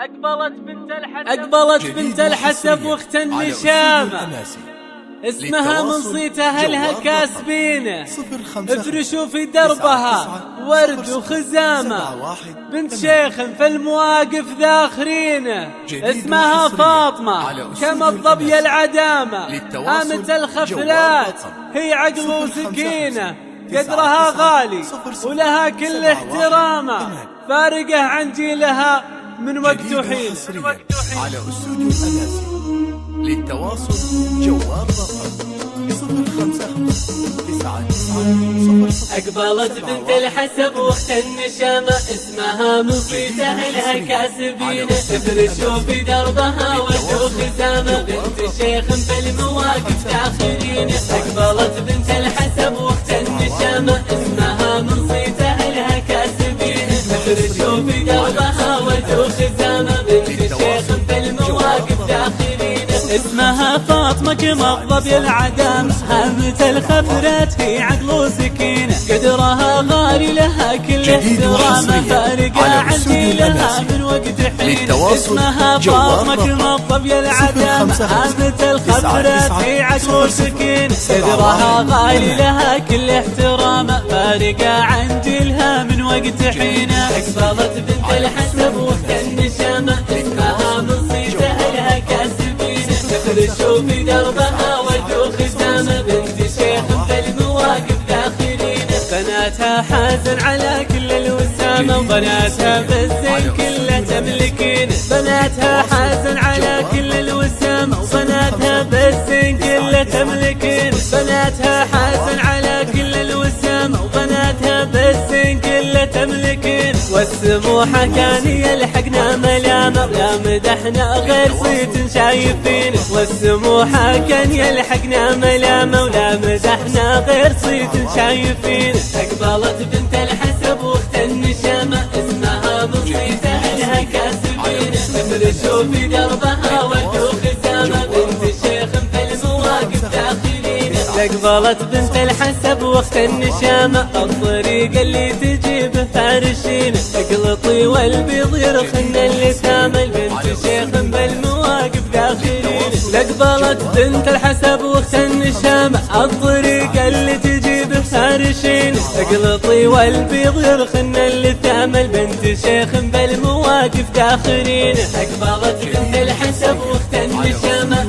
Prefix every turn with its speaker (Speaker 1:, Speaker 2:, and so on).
Speaker 1: أقبلت بنت الحسب واخت النشامة، اسمها من صيت أهلها كاسبينه، افرشوا في دربها ورد وخزامة، بنت شيخ في المواقف ذاخرينه، اسمها فاطمة كما الظبي العدامة، هامة الخفلات هي عقل وسكينة، قدرها غالي ولها كل احترامه، فارقه عن جيلها من وقت وحين.
Speaker 2: على استوديو الأناسي للتواصل جوال رقم 055
Speaker 1: أقبلت بنت الحسب واخت النشامة، اسمها من صيت أهلها كاسبين، افرشوا في دربها ورد وخزامة، بنت شيخ في المواقف داخلين. أقبلت بنت الحسب واخت النشامة، اسمها من صيت أهلها كاسبين، افرشوا في دربها ورد وخزامة، بنت شيخ في المواقف داخلين. اسمها فاطمة كما الظبي العدامة، هامة الخفرات هي عقل وسكينة، قدرها غالي لها كل احترامه، فارقة عن جيلها من وقت حين. اسمها فاطمة كما الظبي العدامة، هامة الخفرات هي عقل وسكينة، قدرها غالي لها كل احترامه، فارقة عن جيلها من وقت حين. أقبلت بنت الحسب واخت النشامة، اسمها من صيت أهلها كاسبين، افرشوا في دربها ورد وخزامة، بنت شيخ في المواقف داخلين. بناتها حازن على كل الوسامة، وبناتها بالزين كله تملكين، بناتها حازن على كل الوسامة، وبناتها بالزين كله تملكين، بناتها حازن على كل الوسامة، وبناتها بالزين كله تملكين. والسموحة كان يلحقنا ملامة، ولا مدحنا غير صيت شايفين، والسموحة كان يلحقنا ملامة، ولا مدحنا غير صيت شايفين. أقبلت بنت الحسب واخت النشامة، اسمها من صيت أهلها كاسبين، افرشوا في دربها ورد وخزامة، بنت شيخ في المواقف داخلين. أقبلت بنت الحسب واخت النشامة، الطريق اللي تجيب فارشين، اقلطي والبيض يرخن اللثام، البنت شيخ بالمواقف داخلين. أقبلت بنت الحسب واخت النشامة، الطريق اللي تجيب فارشين، اقلطي والبيض يرخن اللثام، البنت شيخ بالمواقف داخلين. أقبلت بنت الحسب واخت النشامة،